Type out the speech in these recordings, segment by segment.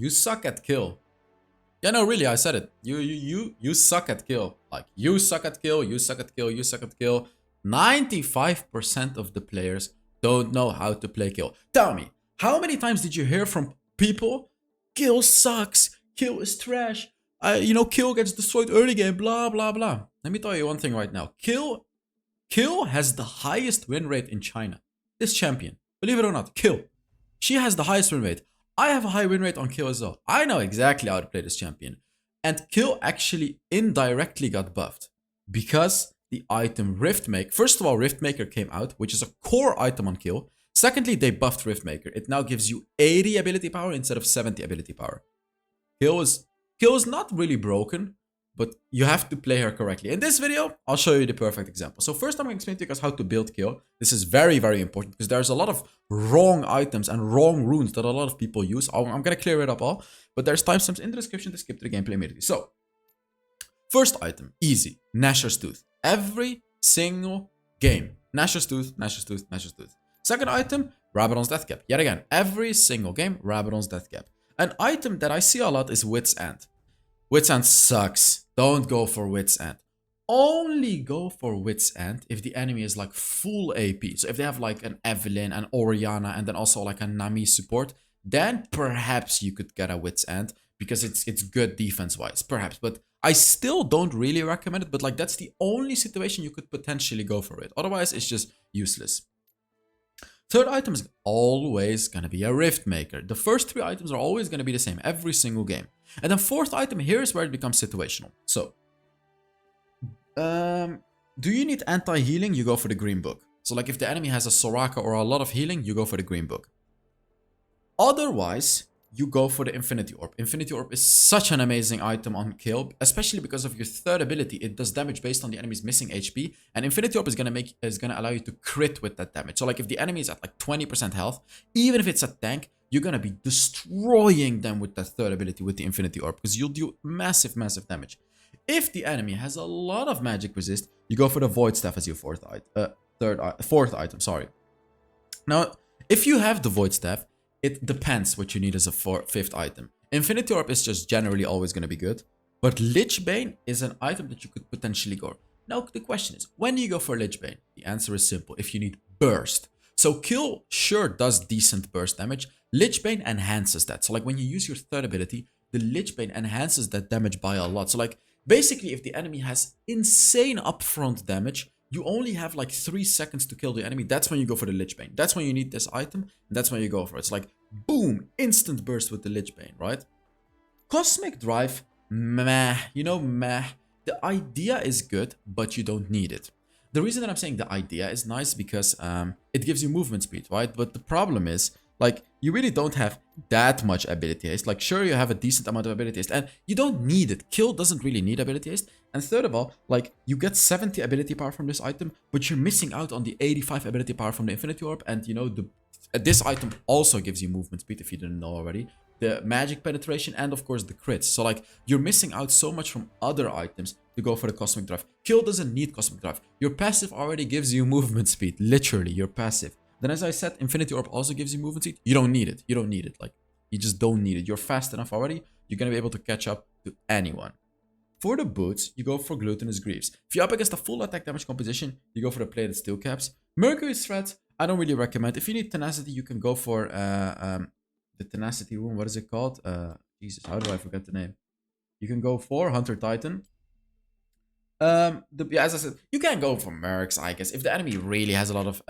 You suck at kill. Yeah, no, really, I said it. You suck at kill. Like, you suck at kill, you suck at kill, you suck at kill. 95% of the players don't know how to play kill. Tell me, how many times did you hear from people, kill sucks, kill is trash, kill gets destroyed early game, blah, blah, blah. Let me tell you one thing right now. Kill has the highest win rate in China. This champion, believe it or not, Kill. She has the highest win rate. I have a high win rate on Kill as well. I know exactly how to play this champion. And Kill actually indirectly got buffed because the item Riftmaker. First of all, Riftmaker came out, which is a core item on Kill. Secondly, they buffed Riftmaker. It now gives you 80 ability power instead of 70 ability power. Kill is not really broken, but you have to play her correctly. In this video, I'll show you the perfect example. So first I'm going to explain to you guys how to build Kill. This is very, very important because there's a lot of wrong items and wrong runes that a lot of people use. I'm going to clear it up all, but there's timestamps in the description to skip to the gameplay immediately. So, first item, easy, Gnasher's Tooth. Every single game, Gnasher's Tooth, Gnasher's Tooth, Gnasher's Tooth. Second item, Rabadon's Death Cap. Yet again, every single game, Rabadon's Death Cap. An item that I see a lot is Wit's End. Wit's End sucks. Don't go for Wit's End. Only go for Wit's End if the enemy is like full AP. So if they have like an Evelynn, an Orianna, and then also like a Nami support, then perhaps you could get a Wit's End because it's good defense-wise, perhaps. But I still don't really recommend it, but like that's the only situation you could potentially go for it. Otherwise, it's just useless. Third item is always going to be a Riftmaker. The first three items are always going to be the same every single game. And then fourth item, here is where it becomes situational. So, do you need anti-healing? You go for the green book. So like if the enemy has a Soraka or a lot of healing, you go for the green book. Otherwise, you go for the Infinity Orb. Infinity Orb is such an amazing item on Kill, especially because of your third ability. It does damage based on the enemy's missing HP, and Infinity Orb is gonna allow you to crit with that damage. So like if the enemy is at like 20% health, even if it's a tank, you're gonna be destroying them with that third ability with the Infinity Orb because you'll do massive, massive damage. If the enemy has a lot of magic resist, you go for the Void Staff as your fourth item. Sorry. Now, if you have the Void Staff, it depends what you need as a fifth item. Infinity Orb is just generally always going to be good. But Lich Bane is an item that you could potentially go. Now, the question is, when do you go for Lich Bane? The answer is simple. If you need burst. So Kill sure does decent burst damage. Lich Bane enhances that. So like when you use your third ability, the Lich Bane enhances that damage by a lot. So like basically if the enemy has insane upfront damage, you only have like 3 seconds to kill the enemy. That's when you go for the Lich Bane. That's when you need this item. And that's when you go for it. It's like, boom, instant burst with the Lich Bane, right? Cosmic Drive, meh. Meh. The idea is good, but you don't need it. The reason that I'm saying the idea is nice because it gives you movement speed, right? But the problem is, like, you really don't have that much ability haste. Like, sure, you have a decent amount of ability haste, and you don't need it. Kill doesn't really need ability haste. And third of all, like, you get 70 ability power from this item, but you're missing out on the 85 ability power from the Infinity Orb. And, this item also gives you movement speed, if you didn't know already. The magic penetration, and of course the crits. So, like, you're missing out so much from other items to go for the Cosmic Drive. Kill doesn't need Cosmic Drive. Your passive already gives you movement speed. Literally, your passive. Then as I said, Infinity Orb also gives you movement speed. You don't need it. You don't need it. Like, you just don't need it. You're fast enough already. You're going to be able to catch up to anyone. For the boots, you go for Glutinous Greaves. If you're up against a full attack damage composition, you go for the Plated Steel Caps. Mercury's Threat, I don't really recommend. If you need Tenacity, you can go for the Tenacity rune. What is it called? Jesus, how do I forget the name? You can go for Hunter Titan. As I said, you can go for Mercs, I guess. If the enemy really has a lot of...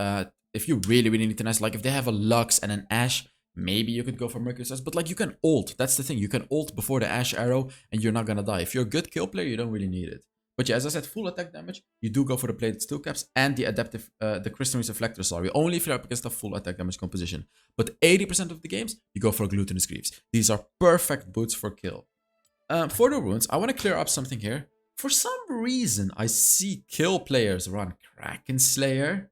if you really need Tenacity, like if they have a Lux and an Ashe, maybe you could go for Mercury Stars. But like you can ult. That's the thing. You can ult before the Ashe arrow and you're not gonna die. If you're a good kill player, you don't really need it. But yeah, as I said, full attack damage, you do go for the Plated Steel Caps and the Adaptive, the Crystalline Reflector, sorry. Only if you're up against a full attack damage composition. But 80% of the games, you go for Glutinous Greaves. These are perfect boots for kill. For the runes, I want to clear up something here. For some reason, I see kill players run Kraken Slayer.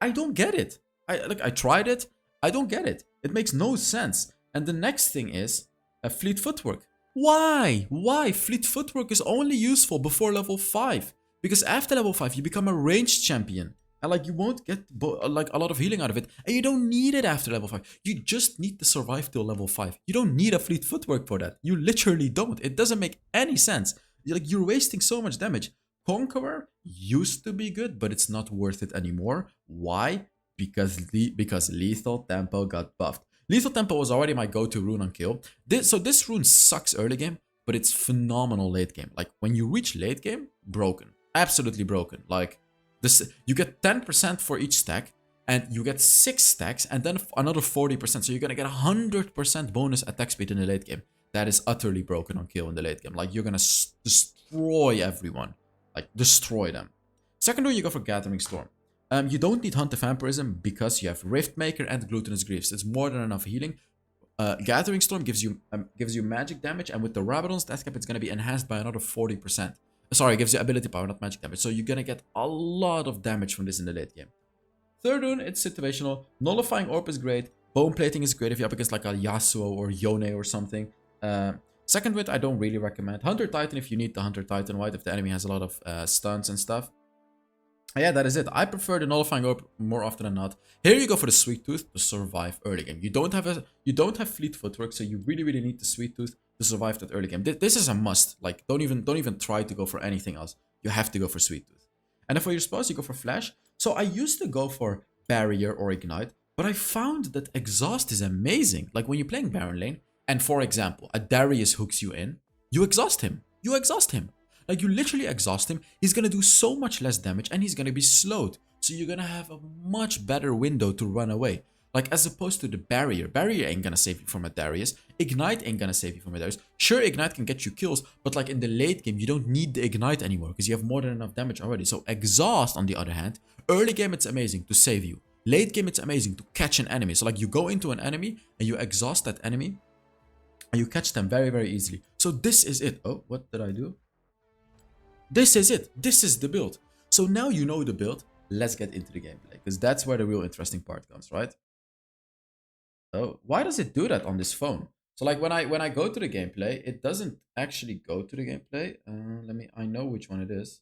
I don't get it. I tried it. I don't get it. It makes no sense. And the next thing is Fleet Footwork. Why? Why? Fleet Footwork is only useful before level 5. Because after level 5, you become a ranged champion. And like you won't get like a lot of healing out of it. And you don't need it after level 5. You just need to survive till level 5. You don't need a fleet footwork for that. You literally don't. It doesn't make any sense. You're wasting so much damage. Conqueror used to be good, but it's not worth it anymore. Why? Because Lethal Tempo got buffed. Lethal Tempo was already my go-to rune on kill. So this rune sucks early game, but it's phenomenal late game. Like when you reach late game, broken. Absolutely broken. Like this, you get 10% for each stack, and you get 6 stacks, and then another 40%. So you're gonna get 100% bonus attack speed in the late game. That is utterly broken on kill in the late game. Like you're gonna destroy everyone. Like destroy them. Second rune, you go for Gathering Storm. You don't need Hunt of Vampirism because you have Riftmaker and Glutinous Griefs. It's more than enough healing. Gathering Storm gives you magic damage, and with the Rabadon's death cap, it's gonna be enhanced by another 40%. Sorry, it gives you ability power, not magic damage. So you're gonna get a lot of damage from this in the late game. Third rune, it's situational. Nullifying Orb is great. Bone Plating is great if you're up against like a Yasuo or Yone or something. Second wit, I don't really recommend. Hunter Titan if you need the Hunter Titan, right? If the enemy has a lot of stuns and stuff. Yeah, that is it. I prefer the Nullifying Orb more often than not. Here you go for the Sweet Tooth to survive early game. You don't have fleet footwork, so you really need the Sweet Tooth to survive that early game. This is a must. Like don't even try to go for anything else. You have to go for Sweet Tooth. And then for your spells, you go for Flash. So I used to go for Barrier or Ignite, but I found that Exhaust is amazing. Like when you're playing Baron lane, and for example, a Darius hooks you in, you exhaust him. You exhaust him. Like you literally exhaust him, he's gonna do so much less damage and he's gonna be slowed. So you're gonna have a much better window to run away. Like as opposed to the Barrier. Barrier ain't gonna save you from a Darius. Ignite ain't gonna save you from a Darius. Sure, Ignite can get you kills, but like in the late game, you don't need the Ignite anymore because you have more than enough damage already. So Exhaust, on the other hand, early game it's amazing to save you. Late game it's amazing to catch an enemy. So like you go into an enemy and you exhaust that enemy and you catch them very easily. So this is it. Oh, what did I do? This is it. This is the build. So now you know the build. Let's get into the gameplay because that's where the real interesting part comes, right? Oh, why does it do that on this phone? So like when I go to the gameplay, it doesn't actually go to the gameplay. I know which one it is.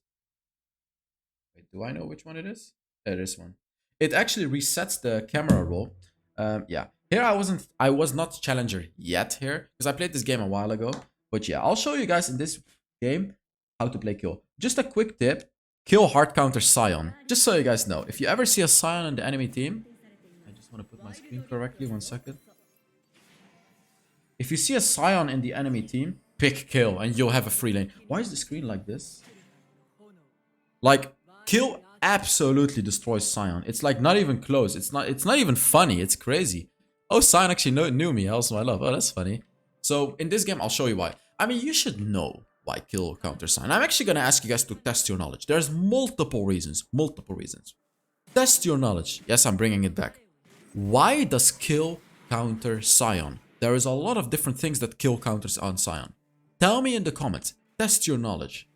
Wait, do I know which one it is? There is one. It actually resets the camera roll. Yeah. Here I was not challenger yet here because I played this game a while ago. But yeah, I'll show you guys in this game how to play kill. Just a quick tip, kill hard counter Sion. Just so you guys know, if you ever see a Sion in the enemy team, I just want to put my screen correctly, 1 second. If you see a Sion in the enemy team, pick kill and you'll have a free lane. Why is the screen like this? Like, kill absolutely destroys Sion. It's like not even close. It's not even funny. It's crazy. Oh, Sion actually knew me. Also, my love. Oh, that's funny. So in this game, I'll show you why. I mean, you should know why kill counter Sion. I'm actually gonna ask you guys to test your knowledge. There's multiple reasons. Test your knowledge. Yes, I'm bringing it back. Why does kill counter Sion? There is a lot of different things that kill counters on Sion. Tell me in the comments. Test your knowledge.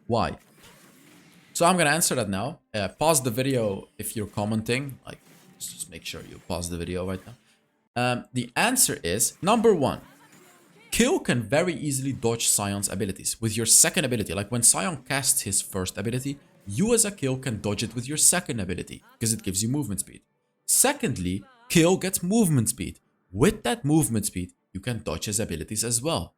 Why? So I'm gonna answer that now. Pause the video if you're commenting. Like, just make sure you pause the video right now. The answer is number 1. Kill can very easily dodge Sion's abilities with your second ability. Like when Sion casts his first ability, you as a kill can dodge it with your second ability because it gives you movement speed. Secondly, kill gets movement speed. With that movement speed, you can dodge his abilities as well.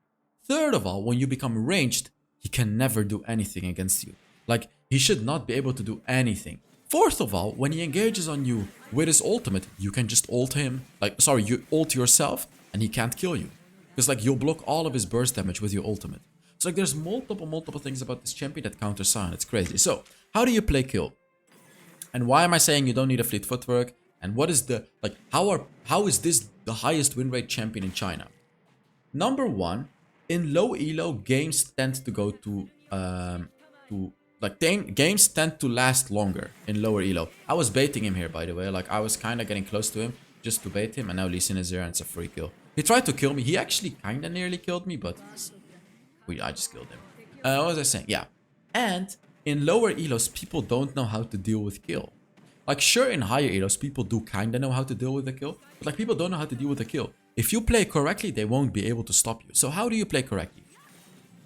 Third of all, when you become ranged, he can never do anything against you. Like, he should not be able to do anything. Fourth of all, when he engages on you with his ultimate, you can just ult him. You ult yourself and he can't kill you. Because like you'll block all of his burst damage with your ultimate. So like there's multiple things about this champion that counter Sion. It's crazy. So how do you play kill? And why am I saying you don't need a fleet footwork? And what is the how is this the highest win rate champion in China? Number 1, in low elo, games tend to go to games tend to last longer in lower elo. I was baiting him here, by the way. Like I was kind of getting close to him just to bait him, and now Lee Sin is there and it's a free kill. He tried to kill me. He actually kind of nearly killed me, but I just killed him. What was I saying? Yeah. And in lower elos, people don't know how to deal with kill. Like, sure, in higher elos, people do kind of know how to deal with the kill, but like people don't know how to deal with the kill. If you play correctly, they won't be able to stop you. So how do you play correctly?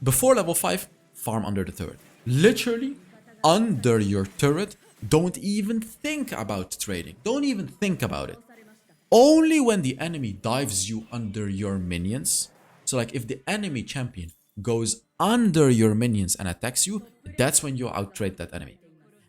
Before level 5, farm under the turret. Literally, under your turret, Don't even think about trading. Don't even think about it. Only when the enemy dives you under your minions. So like if the enemy champion goes under your minions and attacks you, that's when you outtrade that enemy.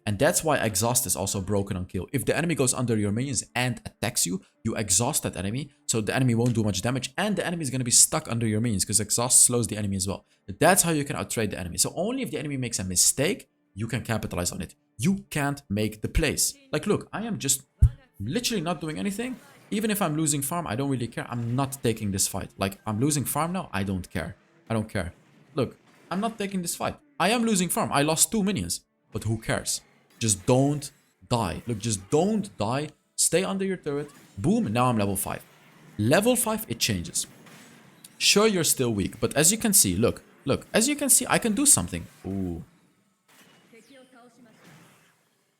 And that's why exhaust is also broken on kill. If the enemy goes under your minions and attacks you, you exhaust that enemy, so the enemy won't do much damage, and the enemy is going to be stuck under your minions because exhaust slows the enemy as well. That's how you can outtrade the enemy. So only if the enemy makes a mistake, you can capitalize on it. You can't make the plays. Like, look, I am just literally not doing anything. Even if I'm losing farm, I don't really care. I'm not taking this fight. Like, I'm losing farm now, I don't care. I don't care. Look, I'm not taking this fight. I am losing farm. I lost 2 minions. But who cares? Just don't die. Look, just don't die. Stay under your turret. Boom, now I'm level 5. Level 5, it changes. Sure, you're still weak. But as you can see, look. As you can see, I can do something. Ooh.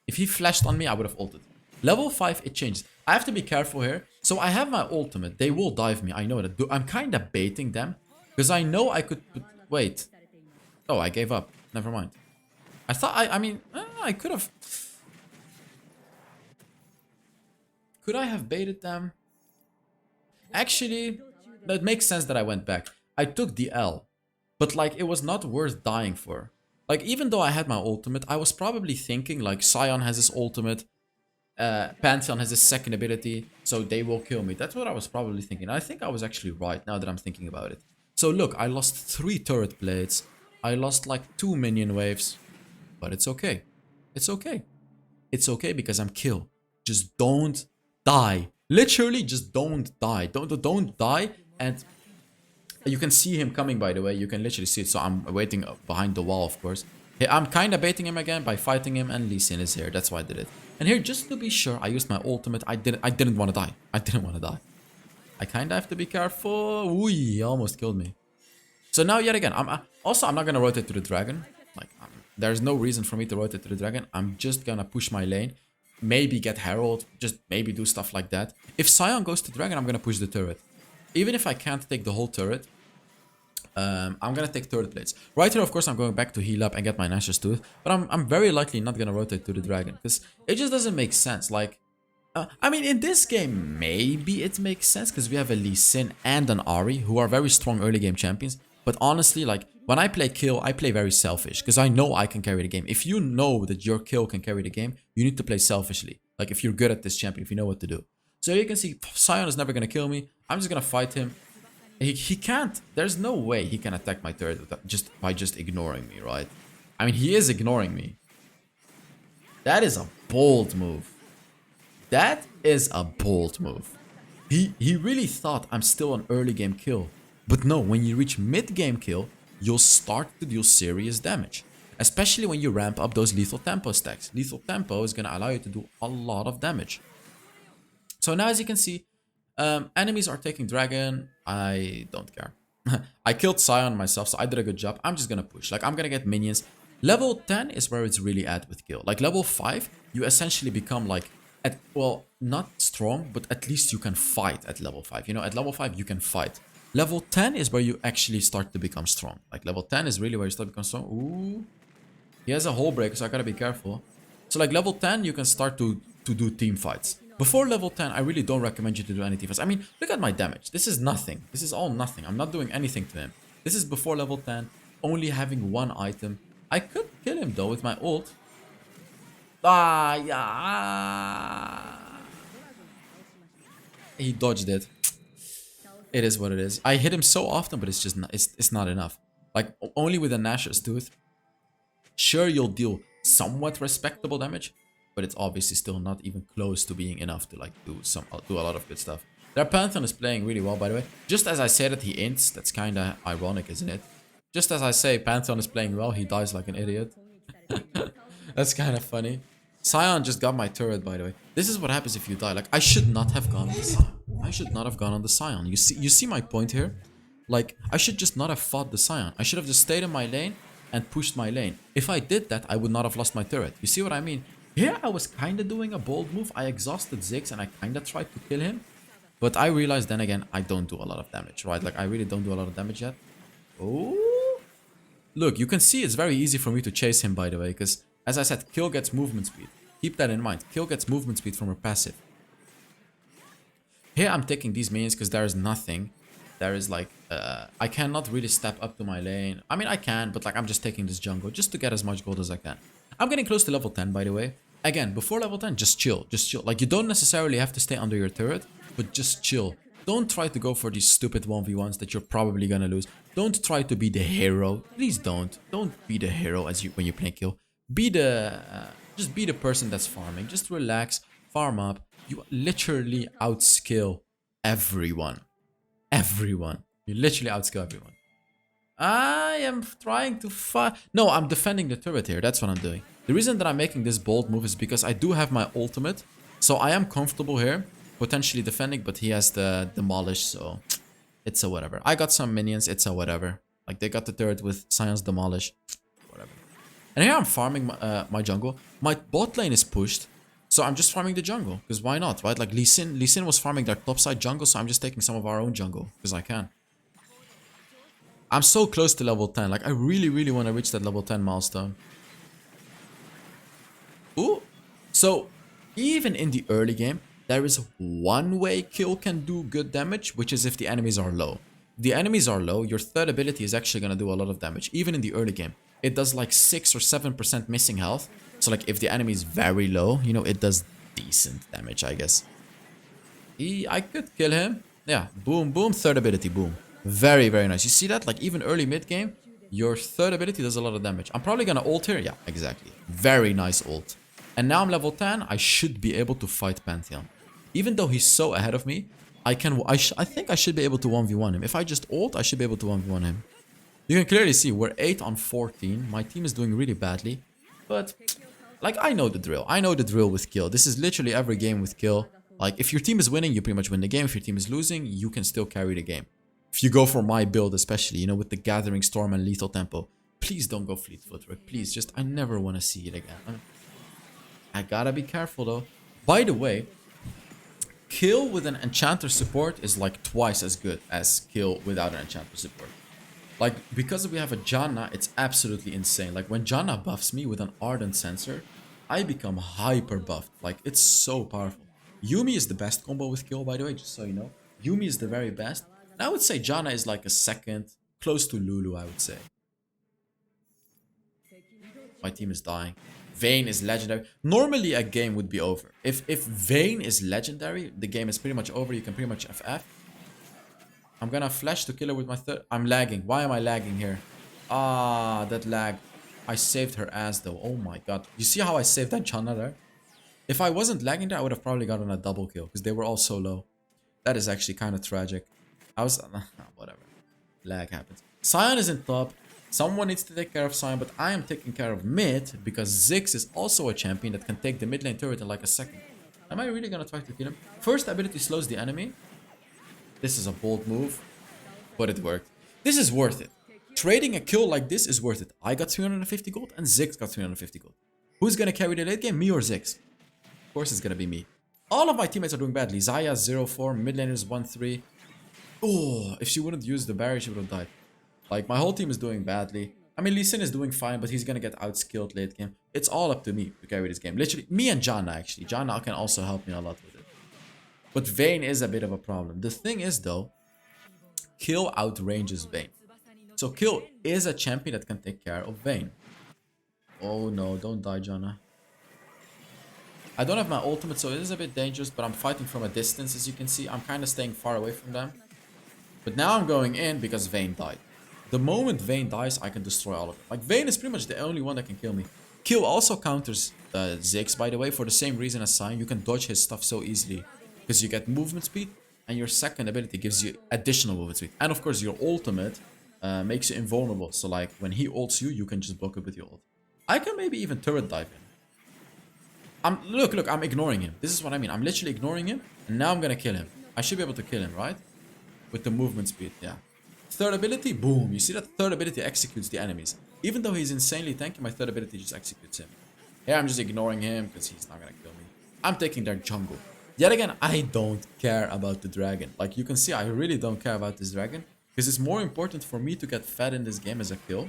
If he flashed on me, I would have ulted. Level 5, it changes. I have to be careful here. So I have my ultimate. They will dive me. I know that. I'm kind of baiting them. Because I know I could... Wait. Oh, I gave up. Never mind. I thought... I mean, I could have... Could I have baited them? Actually, that makes sense that I went back. I took the L. But, like, it was not worth dying for. Like, even though I had my ultimate, I was probably thinking, like, Sion has his ultimate. Pantheon has his second ability, so they will kill me. That's what I was probably thinking. I think I was actually right now that I'm thinking about it. So look, I lost 3 turret blades. I lost like 2 minion waves. But it's okay. It's okay. It's okay because I'm Kill. Just don't die. Literally, just don't die. Don't die. And you can see him coming, by the way. You can literally see it. So I'm waiting behind the wall, of course. I'm kind of baiting him again by fighting him, and Lee Sin is here. That's why I did it. And here, just to be sure, I used my ultimate. I didn't want to die. I didn't want to die. I kind of have to be careful. Ooh, he almost killed me. So now, yet again, I'm not going to rotate to the dragon. Like, there's no reason for me to rotate to the dragon. I'm just going to push my lane. Maybe get Herald. Just maybe do stuff like that. If Sion goes to dragon, I'm going to push the turret. Even if I can't take the whole turret, I'm gonna take turret blades. Right here, of course, I'm going back to heal up and get my Nash's Tooth. But I'm very likely not gonna rotate to the dragon, because it just doesn't make sense. Like, I mean, in this game, maybe it makes sense, because we have a Lee Sin and an Ahri, who are very strong early game champions. But honestly, like, when I play Kill, I play very selfish, because I know I can carry the game. If you know that your Kill can carry the game, you need to play selfishly. Like, if you're good at this champion, if you know what to do. So you can see, Sion is never gonna kill me. I'm just gonna fight him. He can't. There's no way he can attack my turret by just ignoring me, right? I mean, he is ignoring me. That is a bold move. That is a bold move. He really thought I'm still an early game kill. But no, when you reach mid game kill, you'll start to deal serious damage. Especially when you ramp up those lethal tempo stacks. Lethal tempo is going to allow you to do a lot of damage. So now, as you can see, enemies are taking dragon. I don't care. I killed Sion myself, so I did a good job. I'm just gonna push. Like, I'm gonna get minions. Level 10 is where it's really at with Kill. Like, level 5, you essentially become like, well, not strong, but at least you can fight at level 5. You know, at level 5, you can fight. Level 10 is where you actually start to become strong. Like, level 10 is really where you start to become strong. Ooh. He has a hull breaker, so I gotta be careful. So, like, level 10, you can start to do team fights. Before level 10, I really don't recommend you to do any defense. I mean, look at my damage. This is nothing. This is all nothing. I'm not doing anything to him. This is before level 10, only having 1 item. I could kill him, though, with my ult. Ah, yeah. He dodged it. It is what it is. I hit him so often, but it's just not, it's not enough. Like, only with a Nash's Tooth. Sure, you'll deal somewhat respectable damage, but it's obviously still not even close to being enough to like do a lot of good stuff. Their Pantheon is playing really well, by the way. Just as I say that he ints, that's kind of ironic, isn't it? Just as I say Pantheon is playing well, he dies like an idiot. That's kind of funny. Sion just got my turret, by the way. This is what happens if you die. Like, I should not have gone on the Sion. I should not have gone on the Sion. You see my point here? Like, I should just not have fought the Sion. I should have just stayed in my lane and pushed my lane. If I did that, I would not have lost my turret. You see what I mean? Here, I was kind of doing a bold move. I exhausted Ziggs and I kind of tried to kill him. But I realized then again, I don't do a lot of damage, right? Like, I really don't do a lot of damage yet. Oh. Look, you can see it's very easy for me to chase him, by the way. Because, as I said, Kill gets movement speed. Keep that in mind. Kayle gets movement speed from her passive. Here I'm taking these minions because there is nothing. There is like, I cannot really step up to my lane. I mean, I can, but like I'm just taking this jungle just to get as much gold as I can. I'm getting close to level 10, by the way. Again, before level 10, just chill. Just chill. Like, you don't necessarily have to stay under your turret, but just chill. Don't try to go for these stupid 1v1s that you're probably gonna lose. Don't try to be the hero. Please don't. Don't be the hero when you play Kayle. Be the... just be the person that's farming. Just relax. Farm up. You literally outskill everyone. Everyone. You literally outskill everyone. I am trying to fight. No, I'm defending the turret here. That's what I'm doing. The reason that I'm making this bold move is because I do have my ultimate. So I am comfortable here. Potentially defending, but he has the demolish, so it's a whatever. I got some minions, it's a whatever. Like, they got the turret with Science demolish. Whatever. And here I'm farming my jungle. My bot lane is pushed. So I'm just farming the jungle. Because why not, right? Like, Lee Sin was farming their topside jungle, so I'm just taking some of our own jungle. Because I can. I'm so close to level 10. Like, I really, really want to reach that level 10 milestone. Ooh. So, even in the early game, there is one way Kayle can do good damage, which is if the enemies are low. If the enemies are low, your third ability is actually going to do a lot of damage, even in the early game. It does like 6 or 7% missing health. So like if the enemy is very low, you know, it does decent damage, I guess. I could kill him. Yeah, boom, boom, third ability, boom. Very, very nice. You see that? Like even early mid game, your third ability does a lot of damage. I'm probably going to ult here. Yeah, exactly. Very nice ult. And now I'm level 10. I should be able to fight Pantheon. Even though he's so ahead of me, I think I should be able to 1v1 him. If I just ult, I should be able to 1v1 him. You can clearly see we're 8 on 14. My team is doing really badly. But, like, I know the drill. I know the drill with Kayle. This is literally every game with Kayle. Like, if your team is winning, you pretty much win the game. If your team is losing, you can still carry the game. If you go for my build especially, you know, with the Gathering Storm and Lethal Tempo, please don't go Fleet Footwork. Please, just, I never want to see it again. I gotta be careful though. By the way, Kayle with an Enchanter support is like twice as good as Kayle without an Enchanter support. Like, because we have a Janna, it's absolutely insane. Like, when Janna buffs me with an Ardent Sensor, I become hyper buffed. Like, it's so powerful. Yuumi is the best combo with Kayle, by the way, just so you know. Yuumi is the very best. And I would say Janna is like a second, close to Lulu, I would say. My team is dying. Vayne is legendary. Normally a game would be over. If Vayne is legendary, the game is pretty much over. You can pretty much FF. I'm gonna flash to kill her with my third. I'm lagging. Why am I lagging here? Ah, that lag. I saved her ass though. Oh my god. You see how I saved that Janna there? If I wasn't lagging there, I would have probably gotten a double kill because they were all so low. That is actually kind of tragic. I was... whatever. Lag happens. Sion is in top. Someone needs to take care of Sion, but I am taking care of mid because Ziggs is also a champion that can take the mid lane turret in like a second. Am I really gonna try to kill him? First ability slows the enemy. This is a bold move, but it worked. This is worth it. Trading a kill like this is worth it. I got 350 gold and Ziggs got 350 gold. Who's gonna carry the late game? Me or Ziggs? Of course it's gonna be me. All of my teammates are doing badly. Xayah 0-4, mid laners 1-3. Oh, if she wouldn't use the barrier, she would have died. Like, my whole team is doing badly. I mean, Lee Sin is doing fine, but he's gonna get outskilled late game. It's all up to me to carry this game. Literally, me and Janna, actually. Janna can also help me a lot with it. But Vayne is a bit of a problem. The thing is, though, Kayle outranges Vayne. So Kayle is a champion that can take care of Vayne. Oh no, don't die, Janna. I don't have my ultimate, so it is a bit dangerous, but I'm fighting from a distance, as you can see. I'm kind of staying far away from them. But now I'm going in because Vayne died. The moment Vayne dies, I can destroy all of them. Like, Vayne is pretty much the only one that can kill me. Kayle also counters Ziggs, by the way, for the same reason as Sion. You can dodge his stuff so easily because you get movement speed, and your second ability gives you additional movement speed. And of course, your ultimate makes you invulnerable. So like, when he ults you, you can just block it with your ult. I can maybe even turret dive in. Look, I'm ignoring him. This is what I mean. I'm literally ignoring him, and now I'm gonna kill him. I should be able to kill him, right? With the movement speed, yeah. Third ability, boom. You see that third ability executes the enemies. Even though he's insanely tanky, my third ability just executes him. Here I'm just ignoring him because he's not gonna kill me. I'm taking their jungle. Yet again, I don't care about the dragon. Like, you can see, I really don't care about this dragon because it's more important for me to get fed in this game as a kill,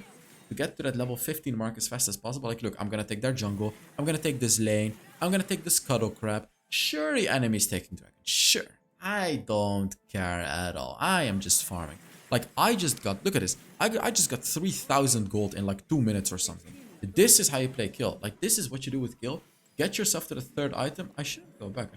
to get to that level 15 mark as fast as possible. Like, look, I'm gonna take their jungle. I'm gonna take this lane. I'm gonna take the Scuttle Crab. Sure, the enemy's taking Dragon. Sure. I don't care at all. I am just farming. Like, I just got, look at this. I just got 3,000 gold in like 2 minutes or something. This is how you play Kill. Like, this is what you do with Kill. Get yourself to the third item. I shouldn't go back.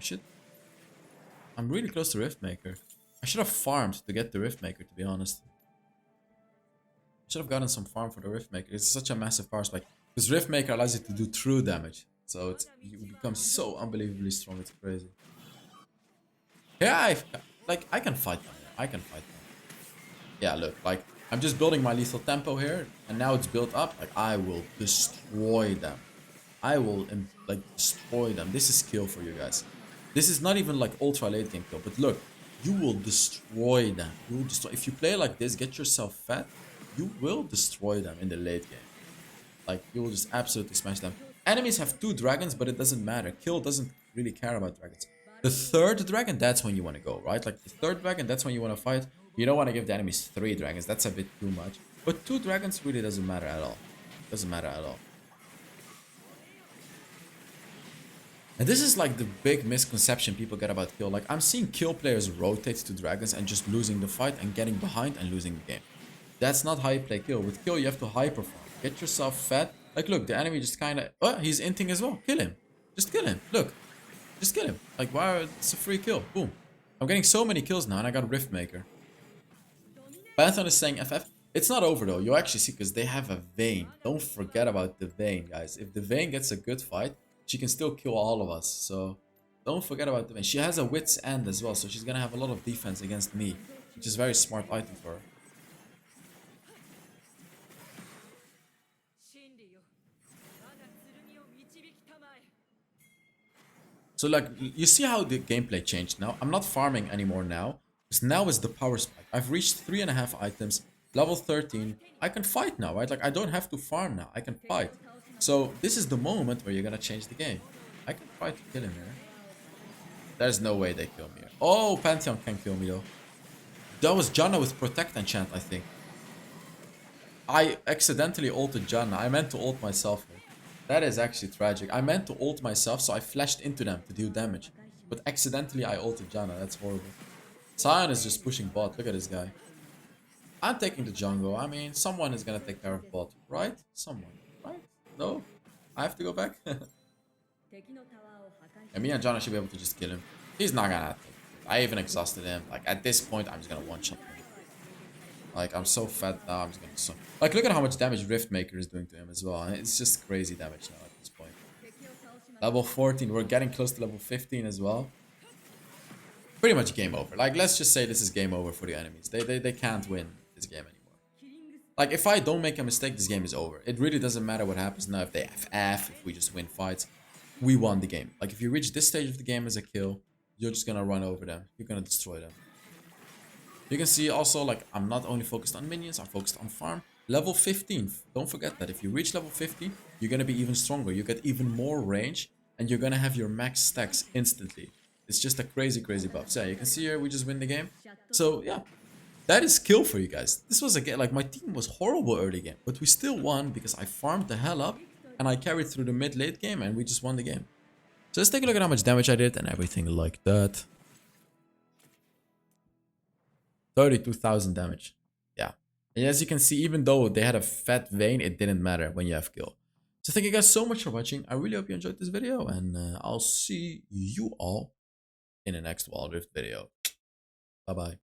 I'm really close to Riftmaker. I should have farmed to get the Riftmaker, to be honest. I should have gotten some farm for the Riftmaker. It's such a massive power spike. Because Riftmaker allows you to do true damage. So you become so unbelievably strong. It's crazy. Yeah, I can fight them. I can fight them. Yeah, look, like, I'm just building my lethal tempo here. And now it's built up. Like, I will destroy them. I will, like, destroy them. This is kill for you guys. This is not even, like, ultra late game kill. But look, you will destroy them. You will destroy. If you play like this, get yourself fat, you will destroy them in the late game. Like, you will just absolutely smash them. Enemies have 2 dragons, but it doesn't matter. Kill doesn't really care about dragons. The third dragon, that's when you want to go, right? Like, the third dragon, that's when you want to fight. You don't want to give the enemies 3 dragons. That's a bit too much. But 2 dragons really doesn't matter at all. Doesn't matter at all. And this is like the big misconception people get about Kill. Like, I'm seeing Kill players rotate to dragons and just losing the fight and getting behind and losing the game. That's not how you play Kill. With Kill, you have to hyper farm. Get yourself fat. Like, look, the enemy just kind of... Oh, he's inting as well. Kill him. Just kill him. Look. Just kill him. Like, wow, it's a free kill. Boom. I'm getting so many kills now, and I got Riftmaker. Pantheon is saying FF. It's not over, though. You'll actually see, because they have a Vayne. Don't forget about the Vayne, guys. If the Vayne gets a good fight, she can still kill all of us. So, don't forget about the Vayne. She has a Wit's End as well, so she's going to have a lot of defense against me, which is a very smart item for her. So, like, you see how the gameplay changed now? I'm not farming anymore now. Because now is the power spike. I've reached 3.5 items. Level 13. I can fight now, right? Like, I don't have to farm now. I can fight. So, this is the moment where you're gonna change the game. I can fight to kill him here. There's no way they kill me here. Oh, Pantheon can kill me, though. That was Janna with Protect Enchant, I think. I accidentally ulted Janna. I meant to ult myself here. That is actually tragic. I meant to ult myself, so I flashed into them to deal damage. But accidentally, I ulted Janna. That's horrible. Sion is just pushing bot. Look at this guy. I'm taking the jungle. I mean, someone is gonna take care of bot, right? Someone, right? No? I have to go back? And me and Janna should be able to just kill him. He's not gonna. I even exhausted him. Like, at this point, I'm just gonna one-shot him. Like, I'm so fat now, I'm just gonna... Like, look at how much damage Riftmaker is doing to him as well. It's just crazy damage now at this point. Level 14, we're getting close to level 15 as well. Pretty much game over. Like, let's just say this is game over for the enemies. They can't win this game anymore. Like, if I don't make a mistake, this game is over. It really doesn't matter what happens now. If they FF, if we just win fights, we won the game. Like, if you reach this stage of the game as a kill, you're just gonna run over them. You're gonna destroy them. You can see also, like, I'm not only focused on minions, I'm focused on farm. Level 15, don't forget that. If you reach level 50, you're gonna be even stronger. You get even more range, and you're gonna have your max stacks instantly. It's just a crazy, crazy buff. So yeah, you can see here, we just win the game. So yeah, that is kill for you guys. This was, again, like, my team was horrible early game, but we still won because I farmed the hell up, and I carried through the mid-late game, and we just won the game. So let's take a look at how much damage I did and everything like that. 32,000 damage. Yeah. And as you can see, even though they had a fat Vayne, it didn't matter when you have kill. So thank you guys so much for watching. I really hope you enjoyed this video, and I'll see you all in the next Wild Rift video. Bye-bye.